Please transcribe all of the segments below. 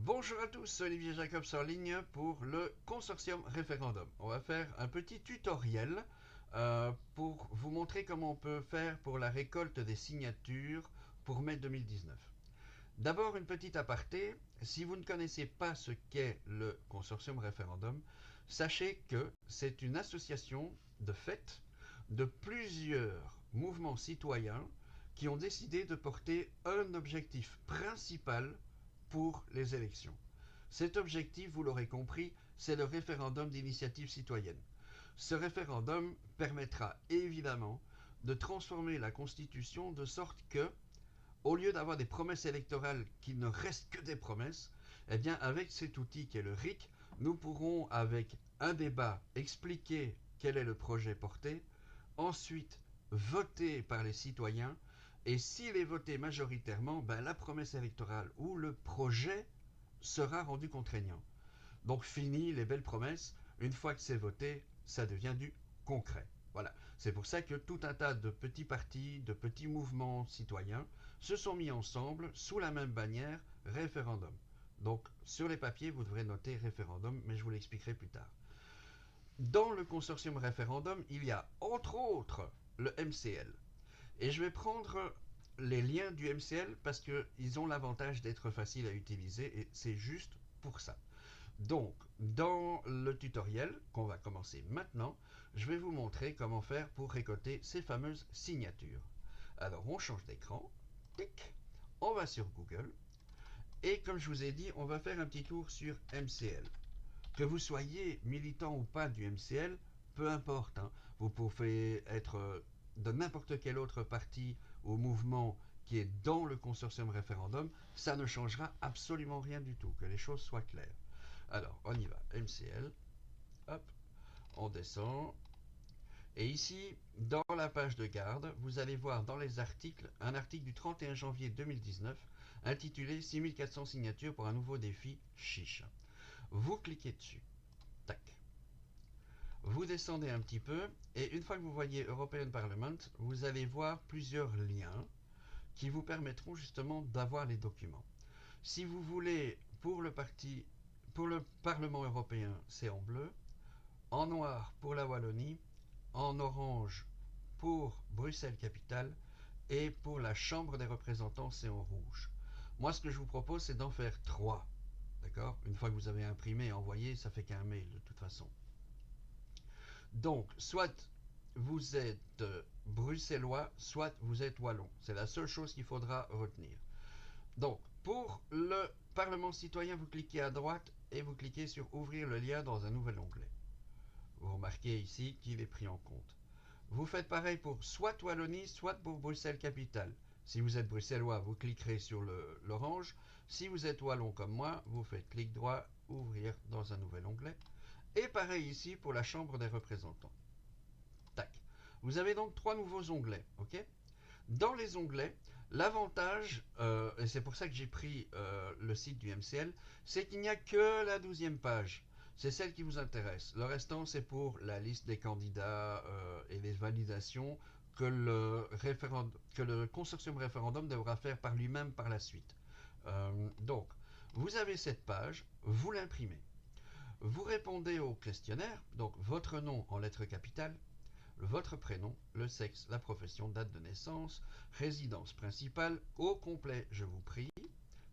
Bonjour à tous, Olivier Jacobs en ligne pour le consortium référendum. On va faire un petit tutoriel pour vous montrer comment on peut faire pour la récolte des signatures pour mai 2019. D'abord, une petite aparté, si vous ne connaissez pas ce qu'est le consortium référendum, sachez que c'est une association de fait de plusieurs mouvements citoyens qui ont décidé de porter un objectif principal pour les élections. Cet objectif, vous l'aurez compris, c'est le référendum d'initiative citoyenne. Ce référendum permettra évidemment de transformer la Constitution de sorte que, au lieu d'avoir des promesses électorales qui ne restent que des promesses, eh bien avec cet outil qui est le RIC, nous pourrons avec un débat expliquer quel est le projet porté, ensuite voté par les citoyens, et s'il est voté majoritairement, la promesse électorale ou le projet sera rendu contraignant. Donc fini les belles promesses, une fois que c'est voté, ça devient du concret. Voilà, c'est pour ça que tout un tas de petits partis, de petits mouvements citoyens se sont mis ensemble sous la même bannière référendum. Donc sur les papiers, vous devrez noter référendum, mais je vous l'expliquerai plus tard. Dans le consortium référendum, il y a entre autres le MCL. Et je vais prendre les liens du MCL parce qu'ils ont l'avantage d'être faciles à utiliser et c'est juste pour ça. Donc, dans le tutoriel qu'on va commencer maintenant, je vais vous montrer comment faire pour récolter ces fameuses signatures. Alors, on change d'écran, tic, on va sur Google, et comme je vous ai dit, on va faire un petit tour sur MCL. Que vous soyez militant ou pas du MCL, peu importe, hein, vous pouvez être de n'importe quel autre parti ou mouvement qui est dans le consortium référendum, ça ne changera absolument rien du tout, que les choses soient claires. Alors, on y va. MCL, hop, on descend. Et ici, dans la page de garde, vous allez voir dans les articles, un article du 31 janvier 2019 intitulé 6400 signatures pour un nouveau défi chiche. Vous cliquez dessus. Tac. Vous descendez un petit peu et une fois que vous voyez European Parliament, vous allez voir plusieurs liens qui vous permettront justement d'avoir les documents. Si vous voulez pour le Parlement européen, c'est en bleu, en noir pour la Wallonie, en orange pour Bruxelles-Capitale et pour la Chambre des représentants, c'est en rouge. Moi, ce que je vous propose, c'est d'en faire 3. D'accord? Une fois que vous avez imprimé et envoyé, ça fait qu'un mail de toute façon. Donc, soit vous êtes bruxellois, soit vous êtes wallon. C'est la seule chose qu'il faudra retenir. Donc, pour le Parlement citoyen, vous cliquez à droite et vous cliquez sur Ouvrir le lien dans un nouvel onglet. Vous remarquez ici qu'il est pris en compte. Vous faites pareil pour soit Wallonie, soit pour Bruxelles-Capitale. Si vous êtes bruxellois, vous cliquerez sur l'orange. Si vous êtes wallon comme moi, vous faites clic droit, Ouvrir dans un nouvel onglet. Et pareil ici pour la Chambre des représentants. Tac. Vous avez donc 3 nouveaux onglets. Ok. Dans les onglets, l'avantage, et c'est pour ça que j'ai pris le site du MCL, c'est qu'il n'y a que la 12e page. C'est celle qui vous intéresse. Le restant, c'est pour la liste des candidats et les validations que le consortium référendum devra faire par lui-même par la suite. Donc, vous avez cette page, vous l'imprimez. Vous répondez au questionnaire, donc votre nom en lettres capitales, votre prénom, le sexe, la profession, date de naissance, résidence principale, au complet, je vous prie,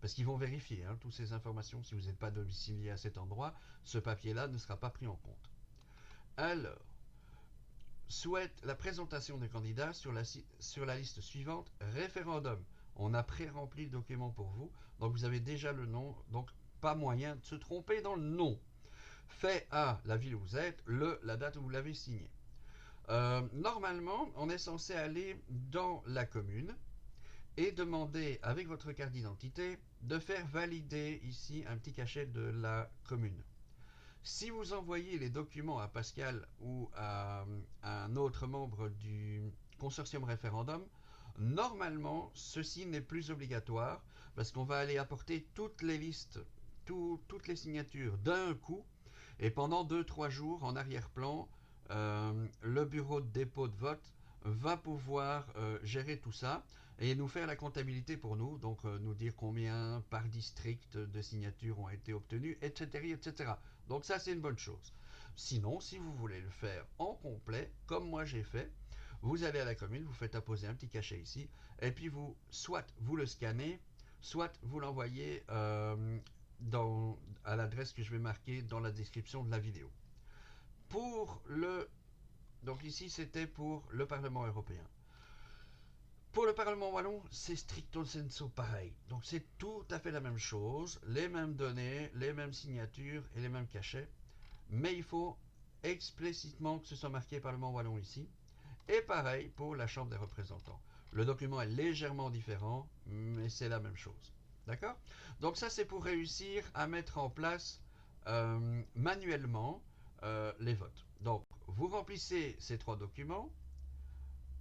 parce qu'ils vont vérifier toutes ces informations. Si vous n'êtes pas domicilié à cet endroit, ce papier-là ne sera pas pris en compte. Alors, souhaite la présentation des candidats sur la liste suivante, référendum. On a pré-rempli le document pour vous, donc vous avez déjà le nom, donc pas moyen de se tromper dans le nom. Fait à la ville où vous êtes, la date où vous l'avez signé. Normalement, on est censé aller dans la commune et demander avec votre carte d'identité de faire valider ici un petit cachet de la commune. Si vous envoyez les documents à Pascal ou à un autre membre du consortium référendum, normalement, ceci n'est plus obligatoire parce qu'on va aller apporter toutes les listes, toutes les signatures d'un coup et pendant 2-3 jours en arrière-plan, le bureau de dépôt de vote va pouvoir gérer tout ça et nous faire la comptabilité pour nous, donc nous dire combien par district de signatures ont été obtenues, etc. etc. Donc ça c'est une bonne chose. Sinon, si vous voulez le faire en complet, comme moi j'ai fait, vous allez à la commune, vous faites apposer un petit cachet ici, et puis soit vous le scannez, soit vous l'envoyez à l'adresse que je vais marquer dans la description de la vidéo. Pour le... Donc ici c'était pour le Parlement européen. Pour le Parlement wallon, c'est stricto sensu pareil. Donc c'est tout à fait la même chose, les mêmes données, les mêmes signatures et les mêmes cachets. Mais il faut explicitement que ce soit marqué Parlement wallon ici. Et pareil pour la Chambre des représentants. Le document est légèrement différent, mais c'est la même chose. D'accord? Donc ça c'est pour réussir à mettre en place manuellement les votes. Donc vous remplissez ces 3 documents,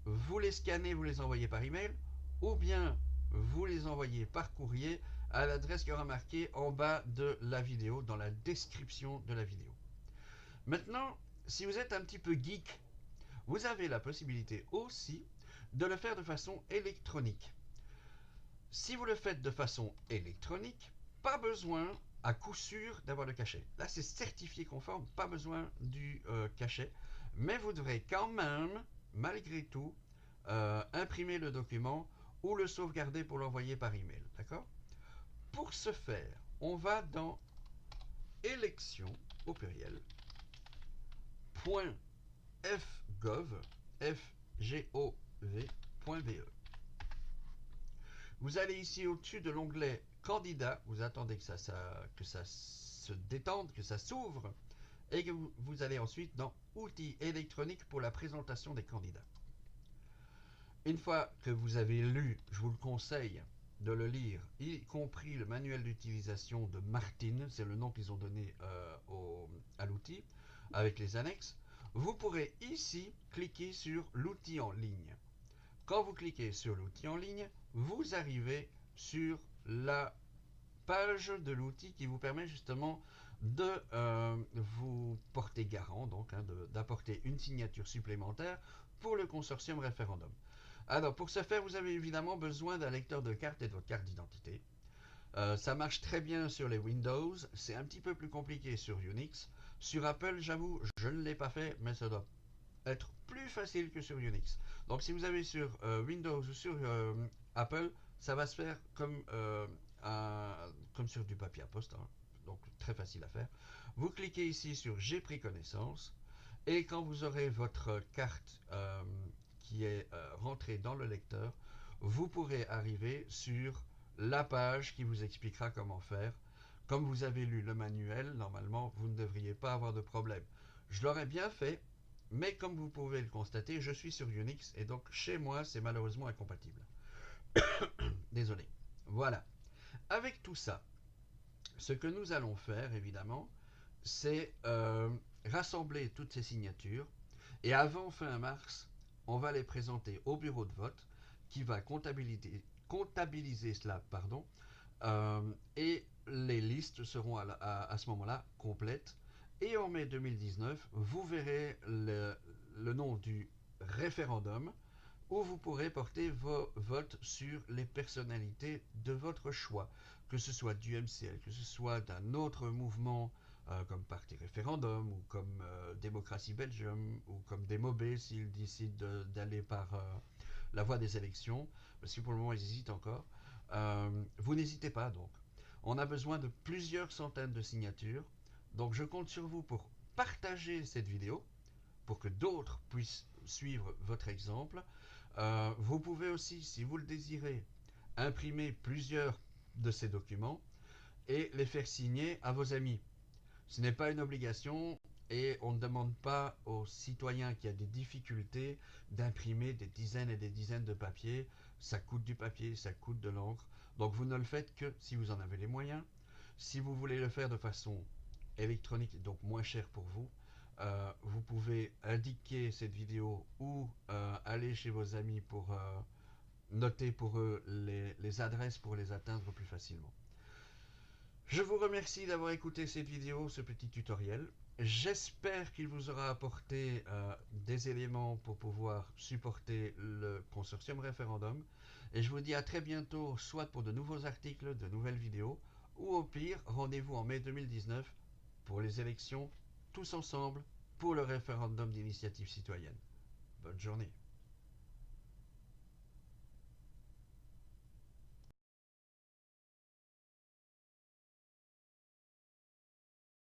vous les scannez, vous les envoyez par email, ou bien vous les envoyez par courrier à l'adresse qui aura marqué en bas de la vidéo, dans la description de la vidéo. Maintenant, si vous êtes un petit peu geek, vous avez la possibilité aussi de le faire de façon électronique. Si vous le faites de façon électronique, pas besoin à coup sûr d'avoir le cachet. Là, c'est certifié conforme, pas besoin du cachet, mais vous devrez quand même, malgré tout, imprimer le document ou le sauvegarder pour l'envoyer par email. D'accord? Pour ce faire, on va dans élections au pluriel .fgov, fgov.be. Vous allez ici au-dessus de l'onglet candidat, vous attendez que ça se détende, que ça s'ouvre, et que vous allez ensuite dans outils électroniques pour la présentation des candidats. Une fois que vous avez lu, je vous le conseille de le lire, y compris le manuel d'utilisation de Martin, c'est le nom qu'ils ont donné à l'outil, avec les annexes, vous pourrez ici cliquer sur l'outil en ligne. Quand vous cliquez sur l'outil en ligne, vous arrivez sur la page de l'outil qui vous permet justement de vous porter garant, donc d'apporter une signature supplémentaire pour le consortium référendum. Alors pour ce faire, vous avez évidemment besoin d'un lecteur de carte et de votre carte d'identité. Ça marche très bien sur les Windows, c'est un petit peu plus compliqué sur Unix. Sur Apple, j'avoue, je ne l'ai pas fait, mais ça doit être plus facile que sur Unix. Donc si vous avez sur Windows ou sur Apple, ça va se faire comme sur du papier à poste, hein. Donc très facile à faire. Vous cliquez ici sur J'ai pris connaissance, et quand vous aurez votre carte qui est rentrée dans le lecteur, vous pourrez arriver sur la page qui vous expliquera comment faire. Comme vous avez lu le manuel, normalement, vous ne devriez pas avoir de problème. Je l'aurais bien fait, mais comme vous pouvez le constater, je suis sur Unix et donc chez moi, c'est malheureusement incompatible. Désolé. Voilà. Avec tout ça, ce que nous allons faire, évidemment, c'est rassembler toutes ces signatures et avant fin mars, on va les présenter au bureau de vote qui va comptabiliser cela, et les listes seront à ce moment-là complètes. Et en mai 2019, vous verrez le nom du référendum où vous pourrez porter vos votes sur les personnalités de votre choix, que ce soit du MCL, que ce soit d'un autre mouvement comme Parti Référendum ou comme Démocratie Belgium ou comme Démobé s'ils décident d'aller par la voie des élections, parce que pour le moment ils hésitent encore. Vous n'hésitez pas donc. On a besoin de plusieurs centaines de signatures, donc je compte sur vous pour partager cette vidéo pour que d'autres puissent suivre votre exemple. Vous pouvez aussi, si vous le désirez, imprimer plusieurs de ces documents et les faire signer à vos amis. Ce n'est pas une obligation et on ne demande pas aux citoyens qui ont des difficultés d'imprimer des dizaines et des dizaines de papiers. Ça coûte du papier, ça coûte de l'encre. Donc vous ne le faites que si vous en avez les moyens. Si vous voulez le faire de façon électronique, donc moins cher pour vous, vous pouvez indiquer cette vidéo ou aller chez vos amis pour noter pour eux les adresses pour les atteindre plus facilement. Je vous remercie d'avoir écouté cette vidéo, ce petit tutoriel. J'espère qu'il vous aura apporté des éléments pour pouvoir supporter le consortium référendum. Et je vous dis à très bientôt, soit pour de nouveaux articles, de nouvelles vidéos, ou au pire, rendez-vous en mai 2019 pour les élections, tous ensemble, pour le référendum d'initiative citoyenne. Bonne journée.